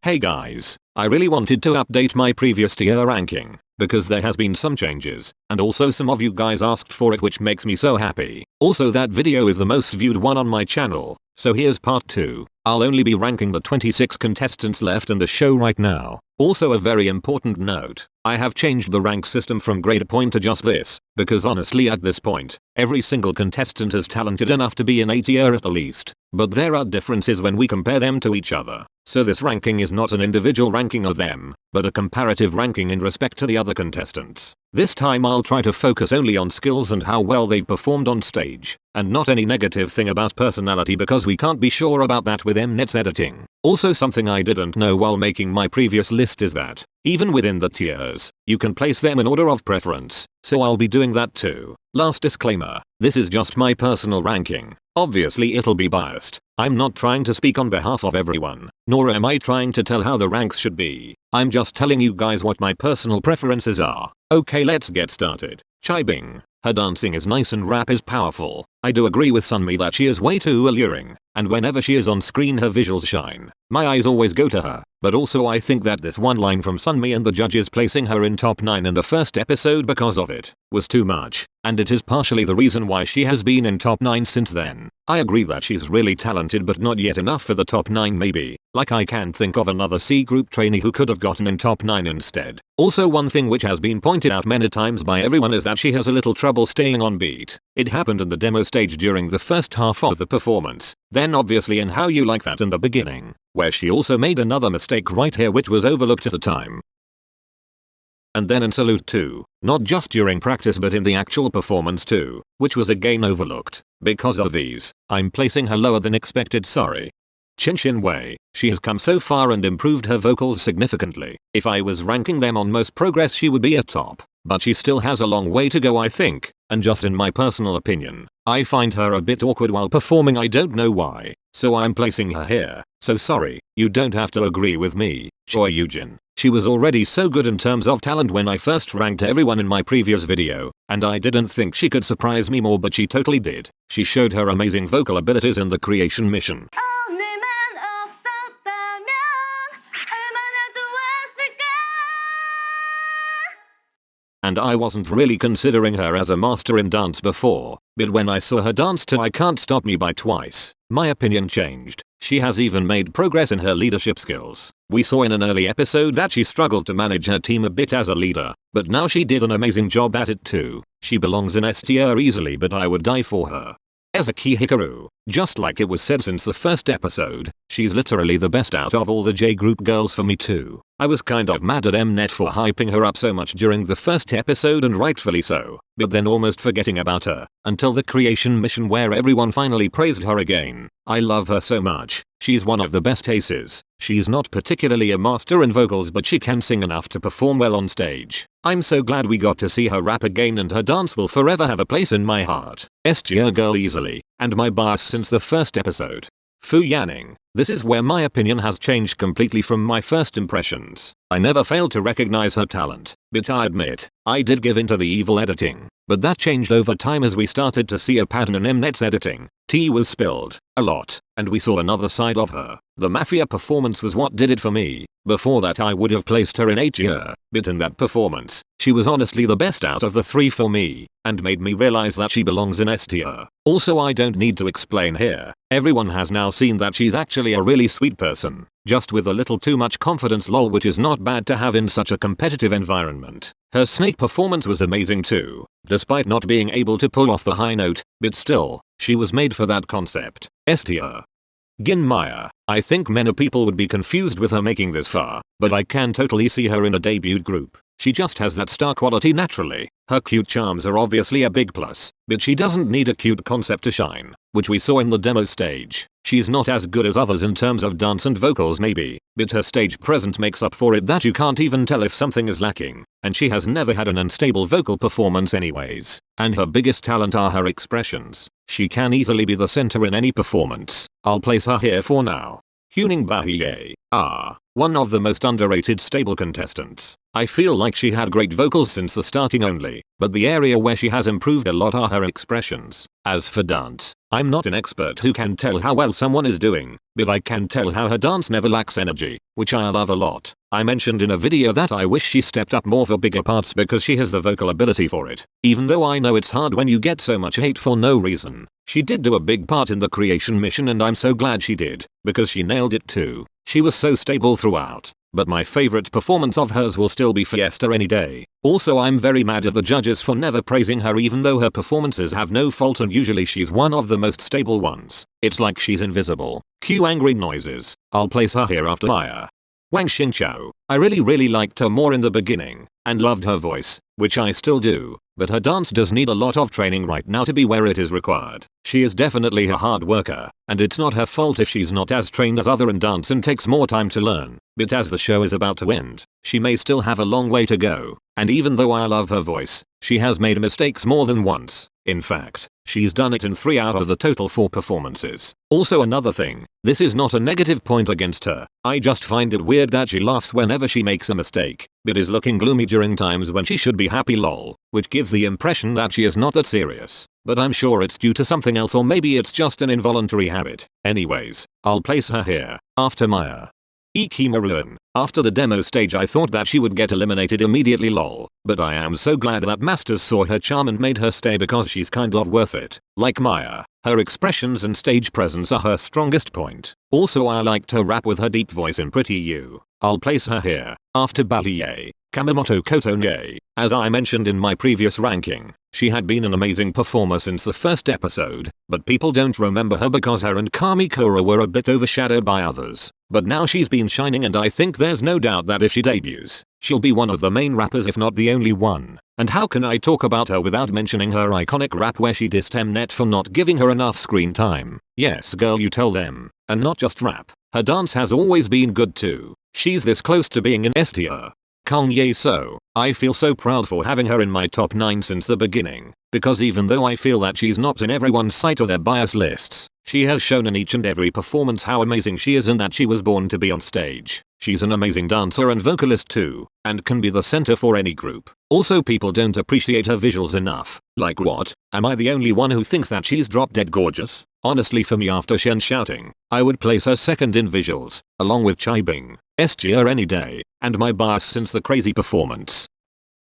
Hey guys, I really wanted to update my previous tier ranking, because there has been some changes, and also some of you guys asked for it, which makes me so happy. Also, that video is the most viewed one on my channel, so here's part 2. I'll only be ranking the 26 contestants left in the show right now. Also, a very important note, I have changed the rank system from grade point to just this, because honestly at this point, every single contestant is talented enough to be in A tier at the least, but there are differences when we compare them to each other. So this ranking is not an individual ranking of them, but a comparative ranking in respect to the other contestants. This time I'll try to focus only on skills and how well they've performed on stage, and not any negative thing about personality, because we can't be sure about that with Mnet's editing. Also, something I didn't know while making my previous list is that, even within the tiers, you can place them in order of preference, so I'll be doing that too. Last disclaimer, this is just my personal ranking. Obviously it'll be biased. I'm not trying to speak on behalf of everyone, nor am I trying to tell how the ranks should be. I'm just telling you guys what my personal preferences are. Okay, let's get started. Chaebing. Her dancing is nice and rap is powerful. I do agree with Sunmi that she is way too alluring, and whenever she is on screen her visuals shine. My eyes always go to her, but also I think that this one line from Sunmi and the judges placing her in top 9 in the first episode because of it was too much, and it is partially the reason why she has been in top 9 since then. I agree that she's really talented, but not yet enough for the top 9 maybe. Like, I can't think of another C group trainee who could have gotten in top 9 instead. Also, one thing which has been pointed out many times by everyone is that she has a little trouble staying on beat. It happened in the demo stage during the first half of the performance, then obviously in How You Like That in the beginning, where she also made another mistake right here which was overlooked at the time. And then in Salute too, not just during practice but in the actual performance too, which was again overlooked. Because of these, I'm placing her lower than expected, sorry. Chinshin Wei, she has come so far and improved her vocals significantly. If I was ranking them on most progress she would be at top, but she still has a long way to go I think, and just in my personal opinion, I find her a bit awkward while performing, I don't know why, so I'm placing her here. So sorry, you don't have to agree with me, Choi Yujin. She was already so good in terms of talent when I first ranked everyone in my previous video, and I didn't think she could surprise me more, but she totally did. She showed her amazing vocal abilities in the creation mission. And I wasn't really considering her as a master in dance before, but when I saw her dance to I Can't Stop Me by Twice, my opinion changed. She has even made progress in her leadership skills. We saw in an early episode that she struggled to manage her team a bit as a leader, but now she did an amazing job at it too. She belongs in S tier easily, but I would die for her. Ezaki Hikaru, just like it was said since the first episode, she's literally the best out of all the J group girls for me too. I was kind of mad at Mnet for hyping her up so much during the first episode, and rightfully so, but then almost forgetting about her, until the creation mission where everyone finally praised her again. I love her so much, she's one of the best aces. She's not particularly a master in vocals, but she can sing enough to perform well on stage. I'm so glad we got to see her rap again, and her dance will forever have a place in my heart. Estia girl easily, and my bias since the first episode. Fu Yanning. This is where my opinion has changed completely from my first impressions. I never failed to recognize her talent, but I admit, I did give in to the evil editing. But that changed over time as we started to see a pattern in Mnet's editing. Tea was spilled, a lot, and we saw another side of her. The Mafia performance was what did it for me. Before that I would have placed her in A tier, but in that performance, she was honestly the best out of the three for me, and made me realize that she belongs in S tier. Also, I don't need to explain here, everyone has now seen that she's actually a really sweet person, just with a little too much confidence lol, which is not bad to have in such a competitive environment. Her snake performance was amazing too, despite not being able to pull off the high note, but still, she was made for that concept. Estia Ginmeyer. I think many people would be confused with her making this far, but I can totally see her in a debut group. She just has that star quality naturally. Her cute charms are obviously a big plus, but she doesn't need a cute concept to shine, which we saw in the demo stage. She's not as good as others in terms of dance and vocals maybe, but her stage presence makes up for it that you can't even tell if something is lacking, and she has never had an unstable vocal performance anyways. And her biggest talent are her expressions. She can easily be the center in any performance. I'll place her here for now. Huning Bahie. one of the most underrated stable contestants. I feel like she had great vocals since the starting only, but the area where she has improved a lot are her expressions. As for dance, I'm not an expert who can tell how well someone is doing, but I can tell how her dance never lacks energy, which I love a lot. I mentioned in a video that I wish she stepped up more for bigger parts because she has the vocal ability for it, even though I know it's hard when you get so much hate for no reason. She did do a big part in the creation mission and I'm so glad she did, because she nailed it too. She was so stable throughout. But my favorite performance of hers will still be Fiesta any day. Also, I'm very mad at the judges for never praising her even though her performances have no fault and usually she's one of the most stable ones. It's like she's invisible. Cue angry noises. I'll place her here after Maya. Wang Xingqiu. I really liked her more in the beginning, and loved her voice, which I still do, but her dance does need a lot of training right now to be where it is required. She is definitely a hard worker, and it's not her fault if she's not as trained as other in dance and takes more time to learn. But as the show is about to end, she may still have a long way to go, and even though I love her voice, she has made mistakes more than once. In fact, she's done it in 3 out of the total 4 performances. Also another thing, this is not a negative point against her, I just find it weird that she laughs whenever she makes a mistake, but is looking gloomy during times when she should be happy lol, which gives the impression that she is not that serious. But I'm sure it's due to something else or maybe it's just an involuntary habit. Anyways, I'll place her here, after Maya. Ikimaruan. After the demo stage I thought that she would get eliminated immediately lol, but I am so glad that Masters saw her charm and made her stay because she's kind of worth it. Like Maya, her expressions and stage presence are her strongest point. Also I liked her rap with her deep voice in Pretty You. I'll place her here, after Batie. Kamamoto Kotonye. As I mentioned in my previous ranking, she had been an amazing performer since the first episode, but people don't remember her because her and Kamikura were a bit overshadowed by others. But now she's been shining and I think there's no doubt that if she debuts, she'll be one of the main rappers if not the only one. And how can I talk about her without mentioning her iconic rap where she dissed Mnet for not giving her enough screen time? Yes girl, you tell them. And not just rap, her dance has always been good too. She's this close to being an Estia. Kanye. So, I feel so proud for having her in my top 9 since the beginning, because even though I feel that she's not in everyone's sight or their bias lists, she has shown in each and every performance how amazing she is and that she was born to be on stage. She's an amazing dancer and vocalist too, and can be the center for any group. Also people don't appreciate her visuals enough. Like what? Am I the only one who thinks that she's drop dead gorgeous? Honestly for me after Shen shouting, I would place her second in visuals, along with Chaibing, Estia any day, and my bias since the crazy performance.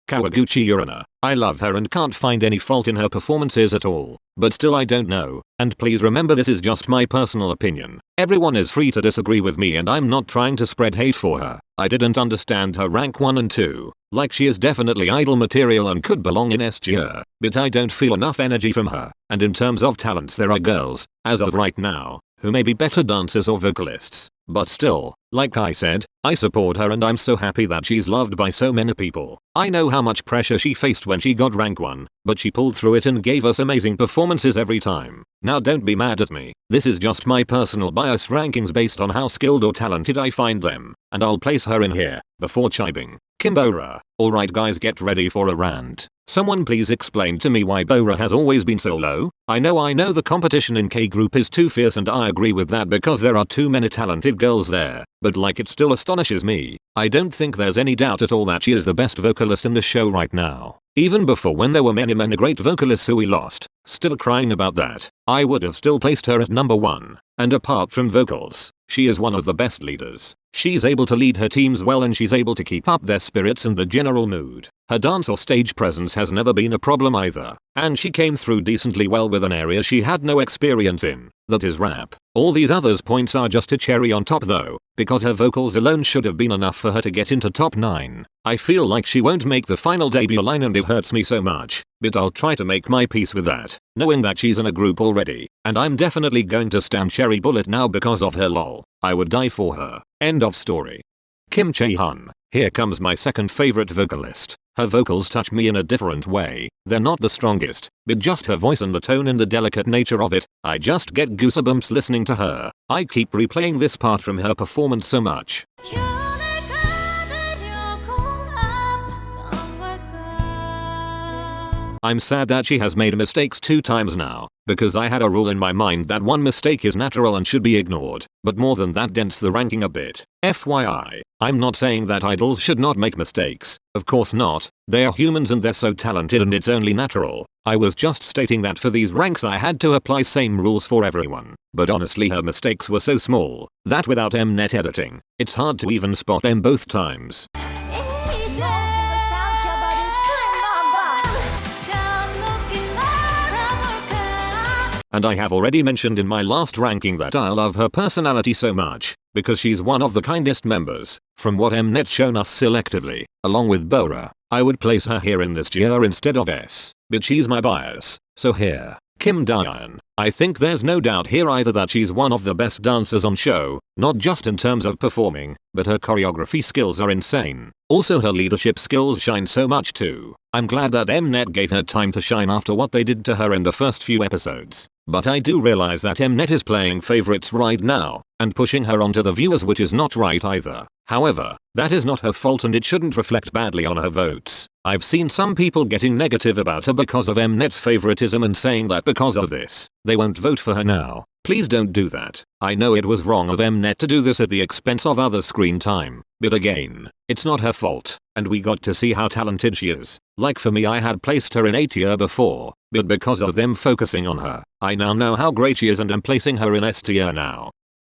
Kawaguchi Uranu. I love her and can't find any fault in her performances at all, but still I don't know, and please remember this is just my personal opinion. Everyone is free to disagree with me and I'm not trying to spread hate for her. I didn't understand her rank 1 and 2, like she is definitely idol material and could belong in S tier, but I don't feel enough energy from her, and in terms of talents there are girls, as of right now, who may be better dancers or vocalists. But still, like I said, I support her and I'm so happy that she's loved by so many people. I know how much pressure she faced when she got rank 1, but she pulled through it and gave us amazing performances every time. Now don't be mad at me, this is just my personal bias rankings based on how skilled or talented I find them, and I'll place her in here, before Chaibing. Kimbora. Alright guys, get ready for a rant. Someone please explain to me why Bora has always been so low. I know the competition in K group is too fierce and I agree with that because there are too many talented girls there, but like it still astonishes me. I don't think there's any doubt at all that she is the best vocalist in the show right now. Even before when there were many great vocalists who we lost, still crying about that, I would have still placed her at number 1. And apart from vocals, she is one of the best leaders. She's able to lead her teams well and she's able to keep up their spirits and the general mood. Her dance or stage presence has never been a problem either, and she came through decently well with an area she had no experience in, that is rap. All these others points are just a cherry on top though, because her vocals alone should have been enough for her to get into top 9. I feel like she won't make the final debut line and it hurts me so much, but I'll try to make my peace with that, knowing that she's in a group already, and I'm definitely going to stand Cherry Bullet now because of her lol. I would die for her. End of story. Kim Chaehan. Here comes my second favorite vocalist. Her vocals touch me in a different way. They're not the strongest, but just her voice and the tone and the delicate nature of it, I just get goosebumps listening to her. I keep replaying this part from her performance so much. I'm sad that she has made mistakes 2 times now, because I had a rule in my mind that one mistake is natural and should be ignored, but more than that dents the ranking a bit. FYI, I'm not saying that idols should not make mistakes, of course not, they are humans and they're so talented and it's only natural. I was just stating that for these ranks I had to apply same rules for everyone, but honestly her mistakes were so small, that without Mnet editing, it's hard to even spot them both times. And I have already mentioned in my last ranking that I love her personality so much, because she's one of the kindest members, from what Mnet's shown us selectively, along with Bora. I would place her here in this tier instead of S, but she's my bias, so here. Kim Daryan. I think there's no doubt here either that she's one of the best dancers on show, not just in terms of performing, but her choreography skills are insane. Also her leadership skills shine so much too. I'm glad that Mnet gave her time to shine after what they did to her in the first few episodes. But I do realize that Mnet is playing favorites right now, and pushing her onto the viewers, which is not right either. However, that is not her fault and it shouldn't reflect badly on her votes. I've seen some people getting negative about her because of Mnet's favoritism and saying that because of this, they won't vote for her now. Please don't do that. I know it was wrong of Mnet to do this at the expense of other screen time, but again, it's not her fault, and we got to see how talented she is. Like for me, I had placed her in A tier before, but because of them focusing on her, I now know how great she is and am placing her in S tier now.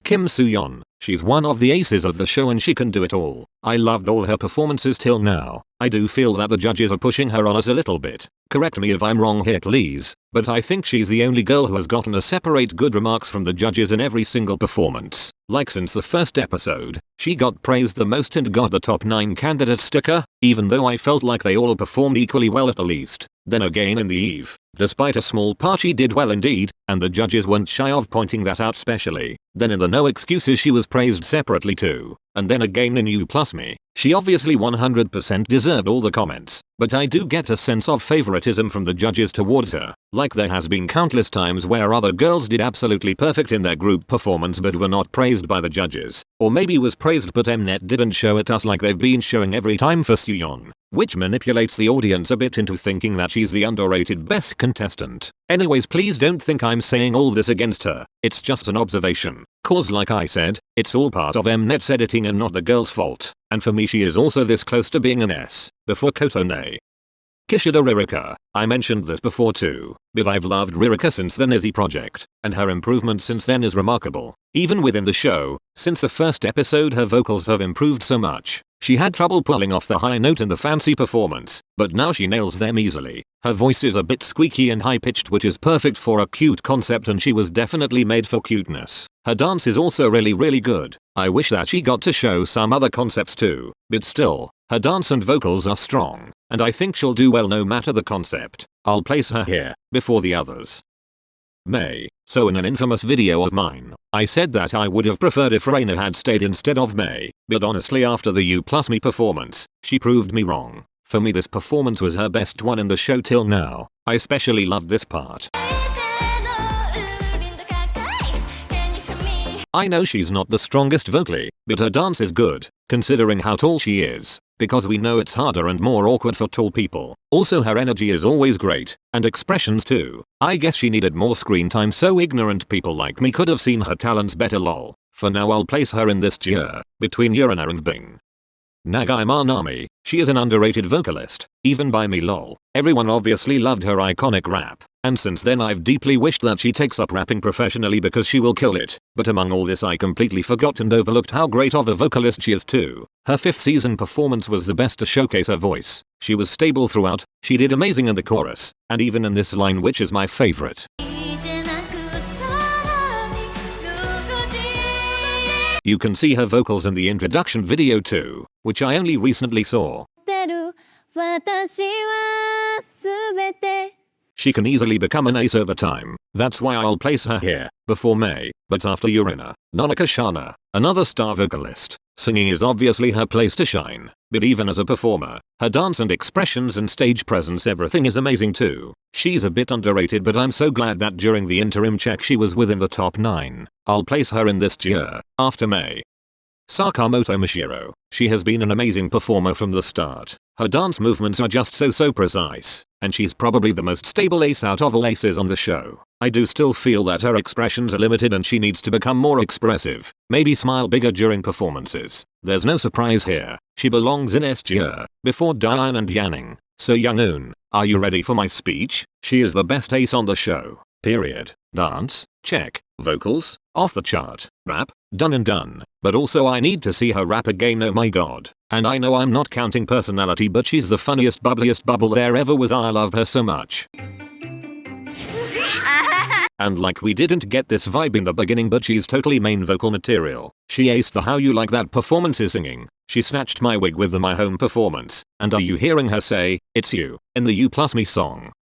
Kim Soo Yeon. She's one of the aces of the show and she can do it all. I loved all her performances till now. I do feel that the judges are pushing her on us a little bit. Correct me if I'm wrong here please, but I think she's the only girl who has gotten a separate good remarks from the judges in every single performance. Like since the first episode, she got praised the most and got the top 9 candidate sticker, even though I felt like they all performed equally well at the least. Then again in the Eve, despite a small part she did well indeed, and the judges weren't shy of pointing that out specially. Then in the No Excuses she was praised separately too. And then again in You Plus Me, she obviously 100% deserved all the comments, but I do get a sense of favoritism from the judges towards her, like there has been countless times where other girls did absolutely perfect in their group performance but were not praised by the judges, or maybe was praised but Mnet didn't show it us like they've been showing every time for Soo Yeon, which manipulates the audience a bit into thinking that she's the underrated best contestant. Anyways, please don't think I'm saying all this against her, it's just an observation. Cause like I said, it's all part of Mnet's editing and not the girl's fault, and for me she is also this close to being an S, before Kotone. Kishida Ririka. I mentioned this before too, but I've loved Ririka since the Nizzy project, and her improvement since then is remarkable. Even within the show, since the first episode her vocals have improved so much. She had trouble pulling off the high note in the fancy performance, but now she nails them easily. Her voice is a bit squeaky and high-pitched, which is perfect for a cute concept, and she was definitely made for cuteness. Her dance is also really good. I wish that she got to show some other concepts too, but still, her dance and vocals are strong, and I think she'll do well no matter the concept. I'll place her here, before the others. May. So in an infamous video of mine, I said that I would have preferred if Reina had stayed instead of May, but honestly after the You Plus Me performance, she proved me wrong. For me this performance was her best one in the show till now. I especially loved this part. I know she's not the strongest vocally, but her dance is good, considering how tall she is, because we know it's harder and more awkward for tall people. Also her energy is always great, and expressions too. I guess she needed more screen time so ignorant people like me could have seen her talents better lol. For now I'll place her in this tier, between Uranu and Bing. Nagai Manami. She is an underrated vocalist, even by me lol. Everyone obviously loved her iconic rap, and since then I've deeply wished that she takes up rapping professionally because she will kill it. But among all this I completely forgot and overlooked how great of a vocalist she is too. Her 5th season performance was the best to showcase her voice. She was stable throughout, she did amazing in the chorus, and even in this line which is my favorite. You can see her vocals in the introduction video too, which I only recently saw. She can easily become an ace over time, that's why I'll place her here, before May, but after Urina. Nanaka Shana, another star vocalist. Singing is obviously her place to shine, but even as a performer, her dance and expressions and stage presence, everything is amazing too. She's a bit underrated, but I'm so glad that during the interim check she was within the top 9. I'll place her in this tier, after May. Sakamoto Mishiro. She has been an amazing performer from the start. Her dance movements are just so precise. and she's probably the most stable ace out of all aces on the show. I do still feel that her expressions are limited and she needs to become more expressive, maybe smile bigger during performances. There's no surprise here, she belongs in S tier, before Daryan and Yanning. So Young-eun, are you ready for my speech? She is the best ace on the show. Period. Dance? Check. Vocals? Off the chart. Rap? Done and done. But also I need to see her rap again, oh my god. And I know I'm not counting personality, but she's the funniest bubbliest bubble there ever was. I love her so much. And like we didn't get this vibe in the beginning, but she's totally main vocal material. She aced the How You Like That performances singing. She snatched my wig with the My Home performance. And are you hearing her say, "It's you," in the You Plus Me song?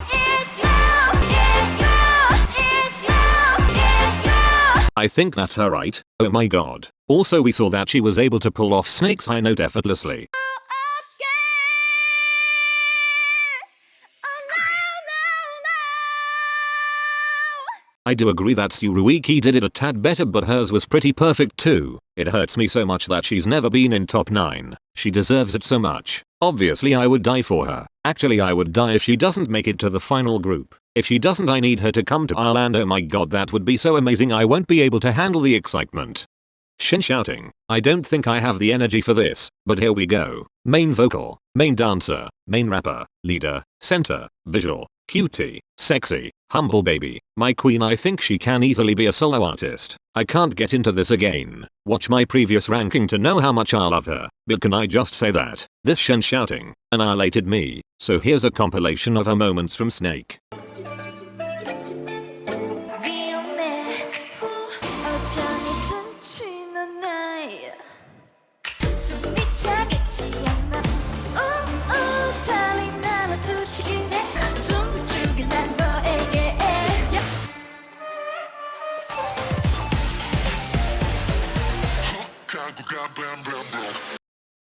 I think that's her, right? Oh my god. Also we saw that she was able to pull off Snake's high note effortlessly. I do agree that Tsuruiki did it a tad better, but hers was pretty perfect too. It hurts me so much that she's never been in top 9. She deserves it so much. Obviously I would die for her. Actually I would die if she doesn't make it to the final group. If she doesn't, I need her to come to Ireland. Oh my god, that would be so amazing. I won't be able to handle the excitement. Shin shouting. I don't think I have the energy for this, but here we go. Main vocal, main dancer, main rapper, leader, center, visual, cutie, sexy, humble baby, my queen. I think she can easily be a solo artist. I can't get into this again. Watch my previous ranking to know how much I love her, but can I just say that this Shin shouting annihilated me. So here's a compilation of her moments from Snake.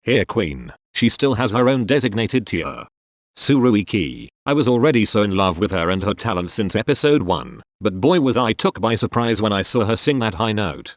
Here queen, she still has her own designated tier. Tsuruiki, I was already so in love with her and her talent since episode 1, but boy was I took by surprise when I saw her sing that high note.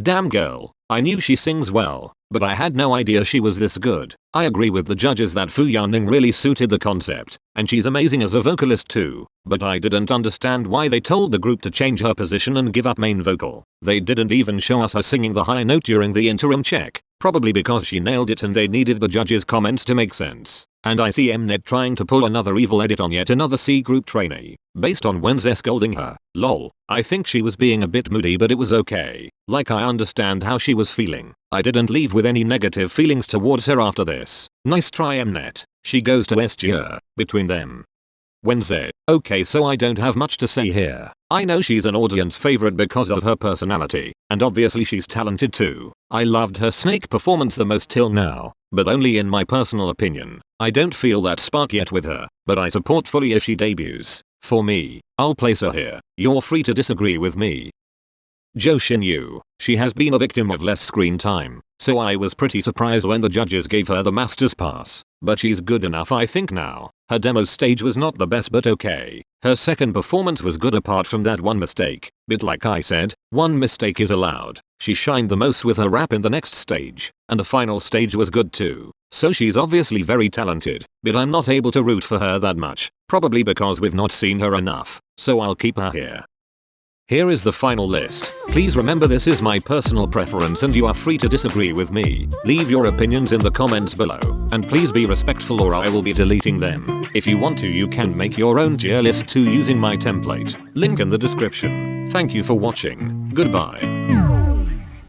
Damn girl, I knew she sings well, but I had no idea she was this good. I agree with the judges that Fu Yanning really suited the concept, and she's amazing as a vocalist too, but I didn't understand why they told the group to change her position and give up main vocal. They didn't even show us her singing the high note during the interim check, probably because she nailed it and they needed the judges' comments to make sense. And I see Mnet trying to pull another evil edit on yet another C group trainee, based on Wednesday scolding her. Lol. I think she was being a bit moody, but it was okay. Like I understand how she was feeling. I didn't leave with any negative feelings towards her after this. Nice try Mnet. She goes to S tier, between them. Wednesday. Okay, so I don't have much to say here. I know she's an audience favorite because of her personality, and obviously she's talented too. I loved her Snake performance the most till now, but only in my personal opinion. I don't feel that spark yet with her, but I support fully if she debuts. For me, I'll place her here. You're free to disagree with me. Jo Shin-yu, she has been a victim of less screen time, so I was pretty surprised when the judges gave her the master's pass, but she's good enough I think now. Her demo stage was not the best, but okay. Her second performance was good apart from that one mistake, but like I said, one mistake is allowed. She shined the most with her rap in the next stage, and the final stage was good too. So she's obviously very talented, but I'm not able to root for her that much, probably because we've not seen her enough, so I'll keep her here. Here is the final list. Please remember this is my personal preference and you are free to disagree with me. Leave your opinions in the comments below, and please be respectful or I will be deleting them. If you want to, you can make your own tier list too using my template. Link in the description. Thank you for watching. Goodbye.